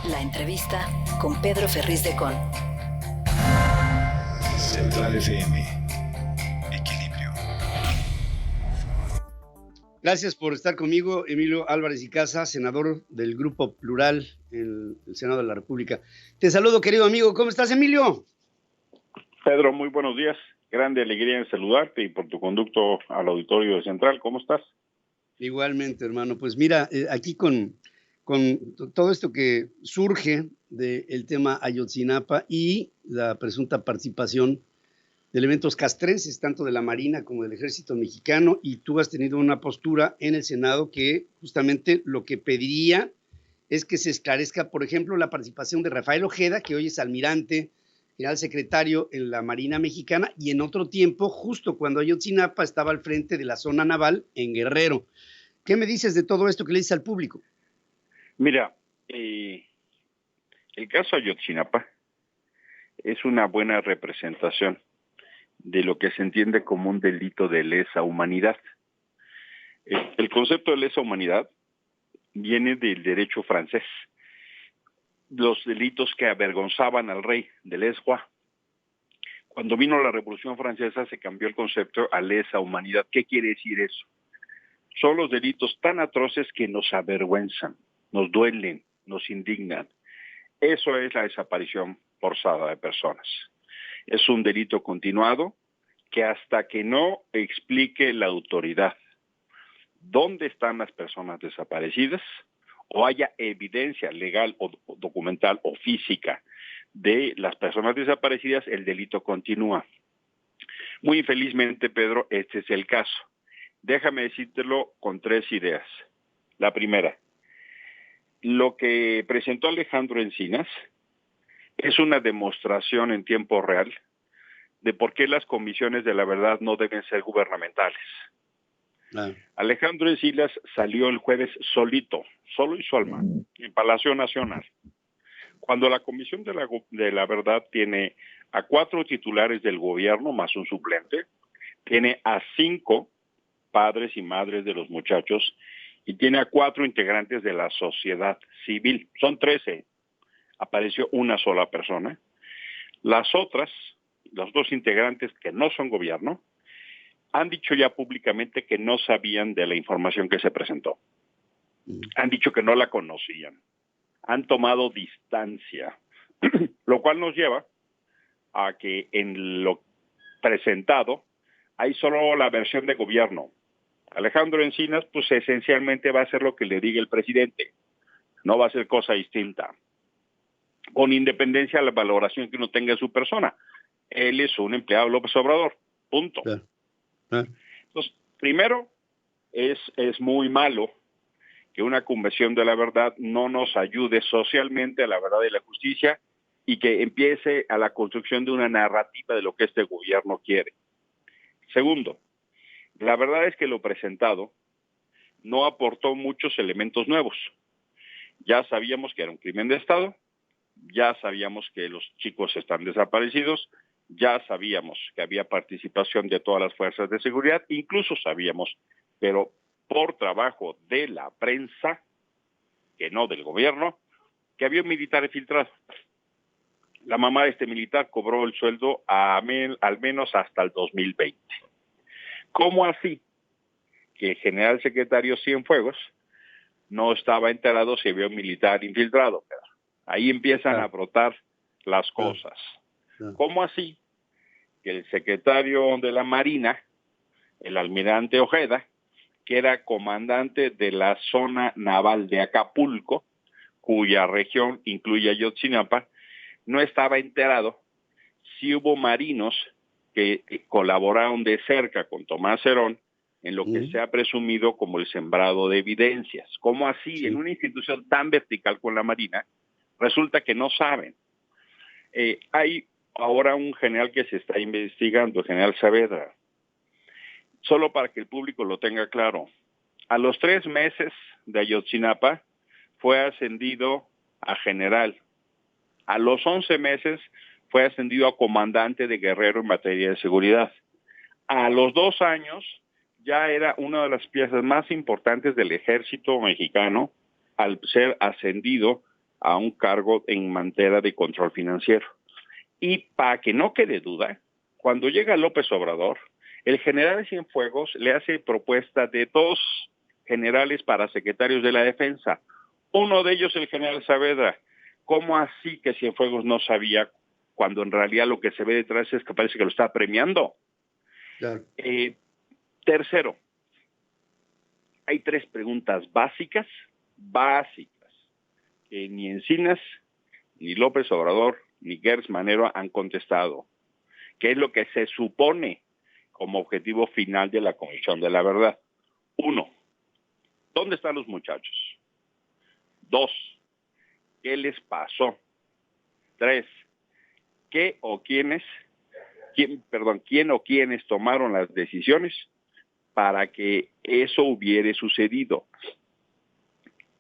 La entrevista con Pedro Ferriz de Con. Central FM. Equilibrio. Gracias por estar conmigo, Emilio Álvarez y Casa, senador del Grupo Plural en el Senado de la República. Te saludo, querido amigo. ¿Cómo estás, Emilio? Pedro, muy buenos días. Grande alegría en saludarte y por tu conducto al auditorio de Central. ¿Cómo estás? Igualmente, hermano. Pues mira, aquí con todo esto que surge del tema Ayotzinapa y la presunta participación de elementos castrenses, tanto de la Marina como del Ejército Mexicano, y tú has tenido una postura en el Senado que justamente lo que pediría es que se esclarezca, por ejemplo, la participación de Rafael Ojeda, que hoy es almirante, general secretario en la Marina Mexicana, y en otro tiempo, justo cuando Ayotzinapa estaba al frente de la zona naval en Guerrero. ¿Qué me dices de todo esto que le dices al público? Mira, el caso Ayotzinapa es una buena representación de lo que se entiende como un delito de lesa humanidad. El concepto de lesa humanidad viene del derecho francés. Los delitos que avergonzaban al rey de lesa. Cuando vino la Revolución Francesa se cambió el concepto a lesa humanidad. ¿Qué quiere decir eso? Son los delitos tan atroces que nos avergüenzan, nos duelen, nos indignan. Eso es la desaparición forzada de personas. Es un delito continuado que hasta que no explique la autoridad dónde están las personas desaparecidas o haya evidencia legal o documental o física de las personas desaparecidas, el delito continúa. Muy infelizmente, Pedro, este es el caso. Déjame decírtelo con 3 ideas. La primera, lo que presentó Alejandro Encinas es una demostración en tiempo real de por qué las comisiones de la verdad no deben ser gubernamentales. Alejandro Encinas salió el jueves solito, solo y su alma, en Palacio Nacional. Cuando la Comisión de la Verdad tiene a 4 titulares del gobierno más un suplente, tiene a 5 padres y madres de los muchachos y tiene a 4 integrantes de la sociedad civil. Son 13. Apareció una sola persona. Los dos integrantes que no son gobierno, han dicho ya públicamente que no sabían de la información que se presentó. Han dicho que no la conocían. Han tomado distancia, lo cual nos lleva a que en lo presentado hay solo la versión de gobierno. Alejandro Encinas, pues esencialmente va a hacer lo que le diga el presidente. No va a ser cosa distinta. Con independencia de la valoración que uno tenga de su persona. Él es un empleado de López Obrador. Punto. Entonces, primero, es muy malo que una convención de la verdad no nos ayude socialmente a la verdad y la justicia y que empiece a la construcción de una narrativa de lo que este gobierno quiere. Segundo, la verdad es que lo presentado no aportó muchos elementos nuevos. Ya sabíamos que era un crimen de Estado, ya sabíamos que los chicos están desaparecidos, ya sabíamos que había participación de todas las fuerzas de seguridad, incluso sabíamos, pero por trabajo de la prensa, que no del gobierno, que había un militar infiltrado. La mamá de este militar cobró el sueldo al menos hasta el 2020. ¿Cómo así? Que el general secretario Cienfuegos no estaba enterado si había un militar infiltrado. Ahí empiezan a brotar las cosas. ¿Cómo así? Que el secretario de la Marina, el almirante Ojeda, que era comandante de la zona naval de Acapulco, cuya región incluye Ayotzinapa, no estaba enterado si hubo marinos que colaboraron de cerca con Tomás Herón en lo que se ha presumido como el sembrado de evidencias. ¿Cómo así? Sí. En una institución tan vertical con la Marina, resulta que no saben. Hay ahora un general que se está investigando, el general Saavedra. Solo para que el público lo tenga claro. A los 3 meses de Ayotzinapa fue ascendido a general. A los 11 meses fue ascendido a comandante de Guerrero en materia de seguridad. A los 2 años ya era una de las piezas más importantes del ejército mexicano al ser ascendido a un cargo en materia de control financiero. Y para que no quede duda, cuando llega López Obrador, el general Cienfuegos le hace propuesta de 2 generales para secretarios de la defensa. Uno de ellos, el general Saavedra. ¿Cómo así que Cienfuegos no sabía, cuando en realidad lo que se ve detrás es que parece que lo está premiando? Claro. Tercero, hay 3 preguntas básicas, que ni Encinas, ni López Obrador, ni Gertz Manero han contestado. ¿Qué es lo que se supone como objetivo final de la Comisión de la Verdad? 1, ¿dónde están los muchachos? 2, ¿qué les pasó? 3, ¿quién o quiénes tomaron las decisiones para que eso hubiera sucedido?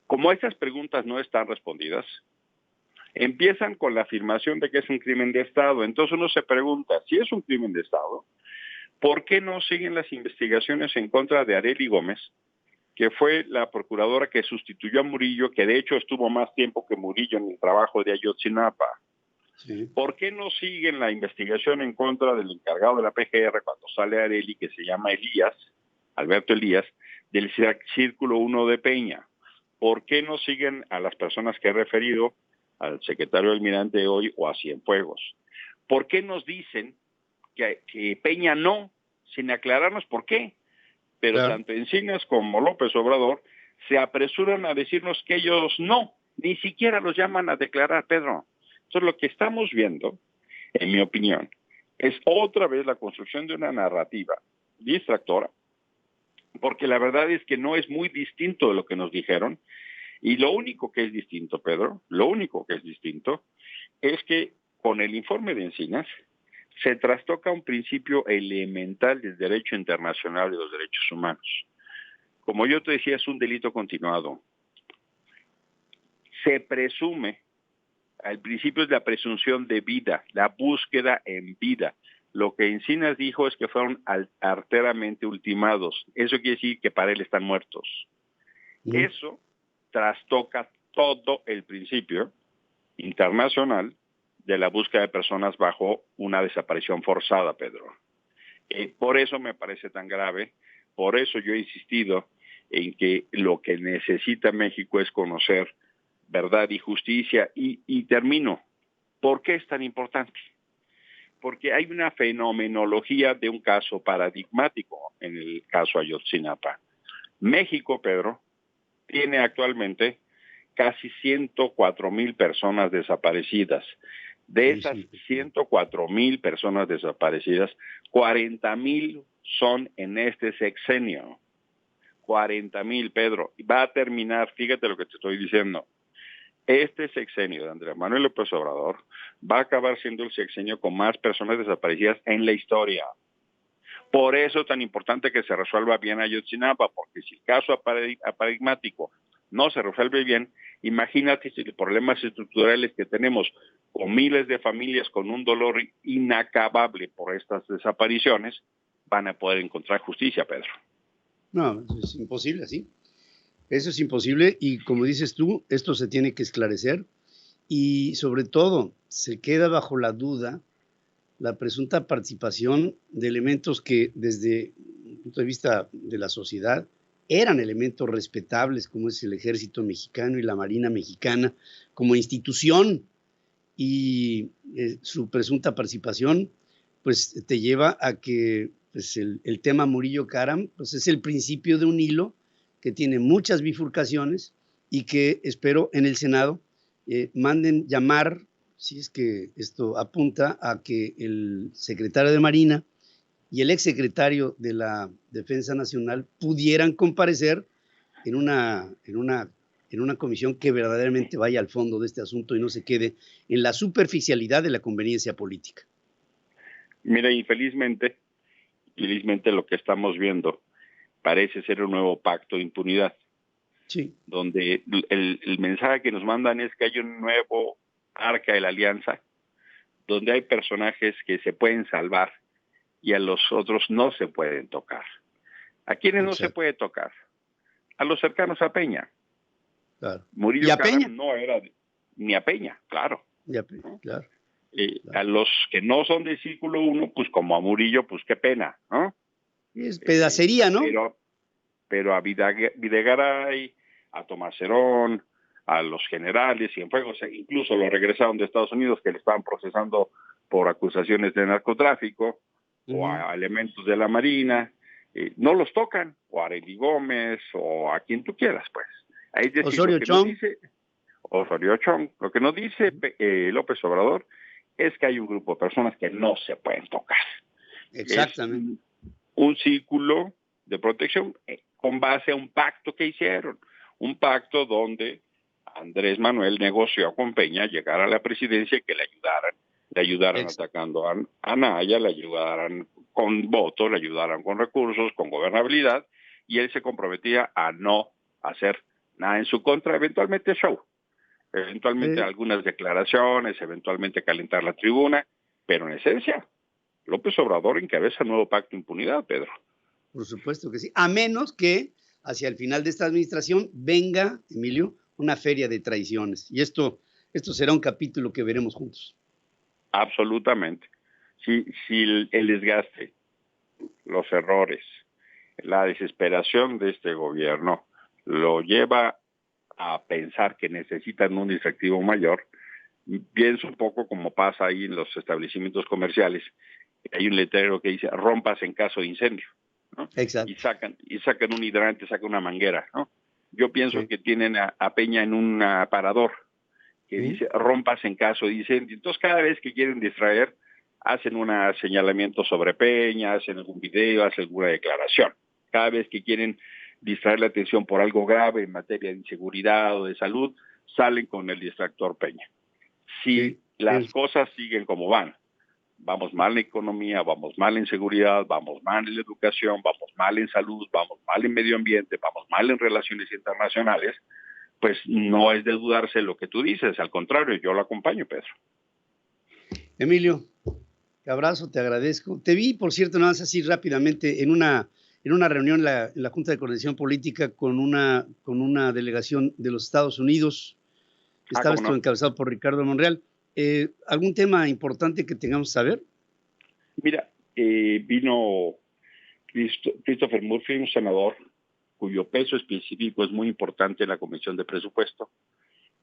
Como estas preguntas no están respondidas, empiezan con la afirmación de que es un crimen de Estado. Entonces uno se pregunta, si es un crimen de Estado, ¿por qué no siguen las investigaciones en contra de Arely Gómez, que fue la procuradora que sustituyó a Murillo, que de hecho estuvo más tiempo que Murillo en el trabajo de Ayotzinapa? Sí. ¿Por qué no siguen la investigación en contra del encargado de la PGR cuando sale Arely, que se llama Alberto Elías, del Círculo 1 de Peña? ¿Por qué no siguen a las personas que he referido, al secretario Almirante hoy o a Cienfuegos? ¿Por qué nos dicen que Peña no, sin aclararnos por qué? Pero Claro. tanto Encinas como López Obrador se apresuran a decirnos que ellos no, ni siquiera los llaman a declarar, Pedro. Entonces lo que estamos viendo, en mi opinión, es otra vez la construcción de una narrativa distractora, porque la verdad es que no es muy distinto de lo que nos dijeron. Y lo único que es distinto, Pedro, es que con el informe de Encinas se trastoca un principio elemental del derecho internacional de los derechos humanos. Como yo te decía, es un delito continuado. Se presume, al principio es la presunción de vida, la búsqueda en vida. Lo que Encinas dijo es que fueron arteramente ultimados. Eso quiere decir que para él están muertos. Eso trastoca todo el principio internacional de la búsqueda de personas bajo una desaparición forzada, Pedro. Por eso me parece tan grave, por eso yo he insistido en que lo que necesita México es conocer verdad y justicia. Y termino. ¿Por qué es tan importante? Porque hay una fenomenología de un caso paradigmático en el caso Ayotzinapa. México, Pedro, tiene actualmente casi 104,000 personas desaparecidas. De esas 104,000 personas desaparecidas, 40,000 son en este sexenio. 40,000, Pedro. Va a terminar, fíjate lo que te estoy diciendo. Este sexenio de Andrés Manuel López Obrador va a acabar siendo el sexenio con más personas desaparecidas en la historia. Por eso es tan importante que se resuelva bien Ayotzinapa, porque si el caso paradigmático no se resuelve bien, imagínate si los problemas estructurales que tenemos con miles de familias con un dolor inacabable por estas desapariciones, van a poder encontrar justicia, Pedro. No, es imposible, sí. Eso es imposible y como dices tú, esto se tiene que esclarecer y sobre todo se queda bajo la duda la presunta participación de elementos que desde el punto de vista de la sociedad eran elementos respetables, como es el Ejército Mexicano y la Marina Mexicana como institución, y su presunta participación pues te lleva a que pues, el tema Murillo Karam pues, es el principio de un hilo que tiene muchas bifurcaciones y que espero en el Senado manden llamar, si es que esto apunta a que el secretario de Marina y el exsecretario de la Defensa Nacional pudieran comparecer en una comisión que verdaderamente vaya al fondo de este asunto y no se quede en la superficialidad de la conveniencia política. Mira, infelizmente lo que estamos viendo parece ser un nuevo pacto de impunidad. Sí. Donde el mensaje que nos mandan es que hay un nuevo arca de la alianza, donde hay personajes que se pueden salvar y a los otros no se pueden tocar. ¿A quiénes no se puede tocar? A los cercanos a Peña. Claro. Murillo ¿Y a Peña? Karam no era ni a Peña, claro. Ya, claro. A los que no son de Círculo 1, pues como a Murillo, pues qué pena, ¿no? Es pedacería, ¿no? Pero a Videgaray, a Tomás Herón, a los generales Cienfuegos, incluso lo regresaron de Estados Unidos que le estaban procesando por acusaciones de narcotráfico, o a elementos de la Marina, no los tocan, o a Arely Gómez, o a quien tú quieras, pues. Es decir, Osorio Chong. Osorio Chong. Lo que nos dice López Obrador es que hay un grupo de personas que no se pueden tocar. Exactamente. Es un círculo de protección con base a un pacto que hicieron. Un pacto donde Andrés Manuel negoció con Peña llegar a la presidencia y que le ayudaran atacando a Naya, le ayudaran con votos, le ayudaran con recursos, con gobernabilidad, y él se comprometía a no hacer nada en su contra, eventualmente show, eventualmente algunas declaraciones, eventualmente calentar la tribuna, pero en esencia, López Obrador encabeza el nuevo pacto de impunidad, Pedro. Por supuesto que sí, a menos que hacia el final de esta administración venga, Emilio, una feria de traiciones, y esto será un capítulo que veremos juntos. Absolutamente. Si el desgaste, los errores, la desesperación de este gobierno lo lleva a pensar que necesitan un distractivo mayor, pienso un poco como pasa ahí en los establecimientos comerciales. Hay un letrero que dice rompas en caso de incendio, ¿no? Exacto. Y sacan un hidrante, sacan una manguera, ¿no? Yo pienso que tienen a Peña en un aparador que dice rompas en caso de incendio. Entonces cada vez que quieren distraer, hacen un señalamiento sobre Peña, hacen algún video, hacen alguna declaración. Cada vez que quieren distraer la atención por algo grave en materia de inseguridad o de salud, salen con el distractor Peña. Si las cosas siguen como van, vamos mal en economía, vamos mal en seguridad, vamos mal en la educación, vamos mal en salud, vamos mal en medio ambiente, vamos mal en relaciones internacionales, pues no es de dudarse lo que tú dices, al contrario, yo lo acompaño, Pedro. Emilio, te abrazo, te agradezco. Te vi, por cierto, nada más así rápidamente, en una reunión en la Junta de Coordinación Política con una delegación de los Estados Unidos. Estaba esto encabezado por Ricardo Monreal. ¿Algún tema importante que tengamos que saber? Mira, vino Christopher Murphy, un senador cuyo peso específico es muy importante en la Comisión de Presupuesto.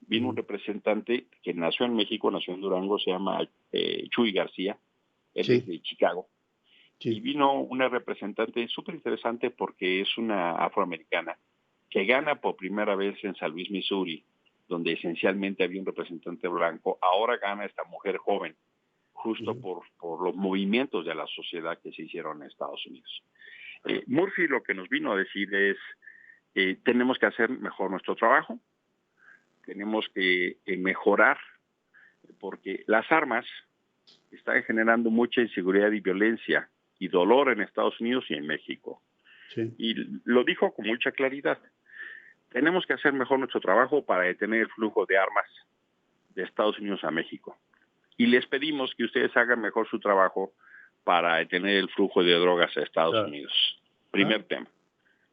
Vino un representante que nació en México, nació en Durango, se llama Chuy García, él es de Chicago. Y vino una representante súper interesante porque es una afroamericana que gana por primera vez en San Luis, Missouri, donde esencialmente había un representante blanco. Ahora gana esta mujer joven, justo por los movimientos de la sociedad que se hicieron en Estados Unidos. Murphy lo que nos vino a decir es, tenemos que hacer mejor nuestro trabajo, tenemos que mejorar, porque las armas están generando mucha inseguridad y violencia y dolor en Estados Unidos y en México. Y lo dijo con mucha claridad. Tenemos que hacer mejor nuestro trabajo para detener el flujo de armas de Estados Unidos a México. Y les pedimos que ustedes hagan mejor su trabajo para detener el flujo de drogas a Estados Unidos. Primer tema.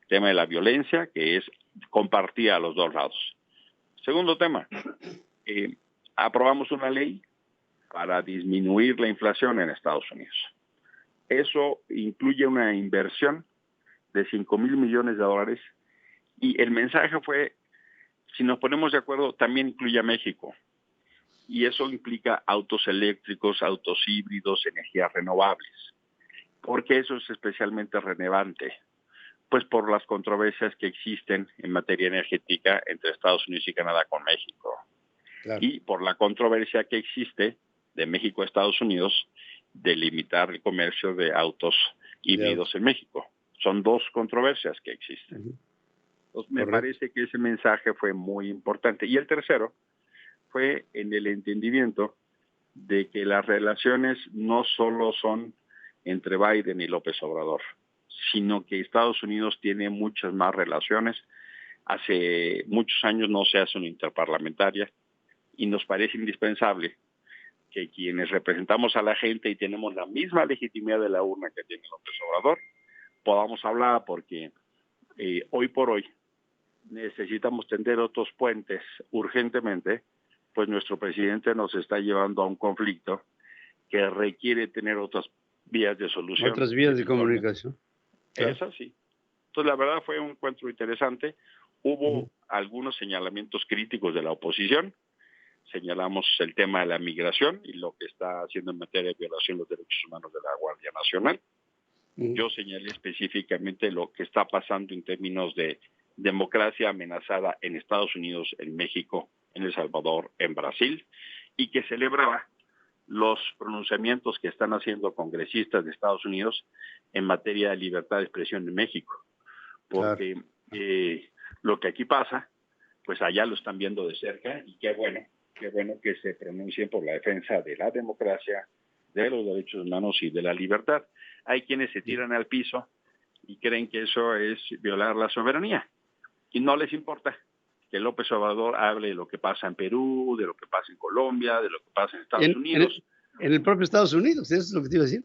Tema de la violencia, que es compartida a los dos lados. Segundo tema. Aprobamos una ley para disminuir la inflación en Estados Unidos. Eso incluye una inversión de $5,000 millones y el mensaje fue, si nos ponemos de acuerdo, también incluye a México. Y eso implica autos eléctricos, autos híbridos, energías renovables. ¿Por qué eso es especialmente relevante? Pues por las controversias que existen en materia energética entre Estados Unidos y Canadá con México. Claro. Y por la controversia que existe de México a Estados Unidos de limitar el comercio de autos híbridos en México. Son dos controversias que existen. Entonces, me parece que ese mensaje fue muy importante. Y el tercero fue en el entendimiento de que las relaciones no solo son entre Biden y López Obrador, sino que Estados Unidos tiene muchas más relaciones. Hace muchos años no se hace una interparlamentaria y nos parece indispensable que quienes representamos a la gente y tenemos la misma legitimidad de la urna que tiene López Obrador, podamos hablar porque hoy por hoy necesitamos tender otros puentes urgentemente pues nuestro presidente nos está llevando a un conflicto que requiere tener otras vías de solución. Otras vías de comunicación. Claro. Es así. Entonces, la verdad fue un encuentro interesante. Hubo algunos señalamientos críticos de la oposición. Señalamos el tema de la migración y lo que está haciendo en materia de violación de los derechos humanos de la Guardia Nacional. Yo señalé específicamente lo que está pasando en términos de democracia amenazada en Estados Unidos, en México, en El Salvador, en Brasil, y que celebraba los pronunciamientos que están haciendo congresistas de Estados Unidos en materia de libertad de expresión en México. Porque lo que aquí pasa, pues allá lo están viendo de cerca, y qué bueno que se pronuncien por la defensa de la democracia, de los derechos humanos y de la libertad. Hay quienes se tiran al piso y creen que eso es violar la soberanía, y no les importa que López Obrador hable de lo que pasa en Perú, de lo que pasa en Colombia, de lo que pasa en Estados Unidos. En el propio Estados Unidos, eso es lo que te iba a decir.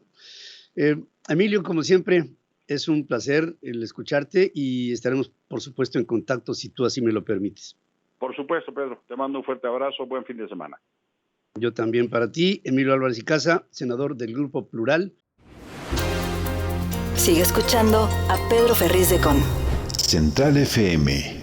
Emilio, como siempre, es un placer el escucharte y estaremos, por supuesto, en contacto si tú así me lo permites. Por supuesto, Pedro. Te mando un fuerte abrazo. Buen fin de semana. Yo también para ti, Emilio Álvarez y Casa, senador del Grupo Plural. Sigue escuchando a Pedro Ferriz de Con. Central FM.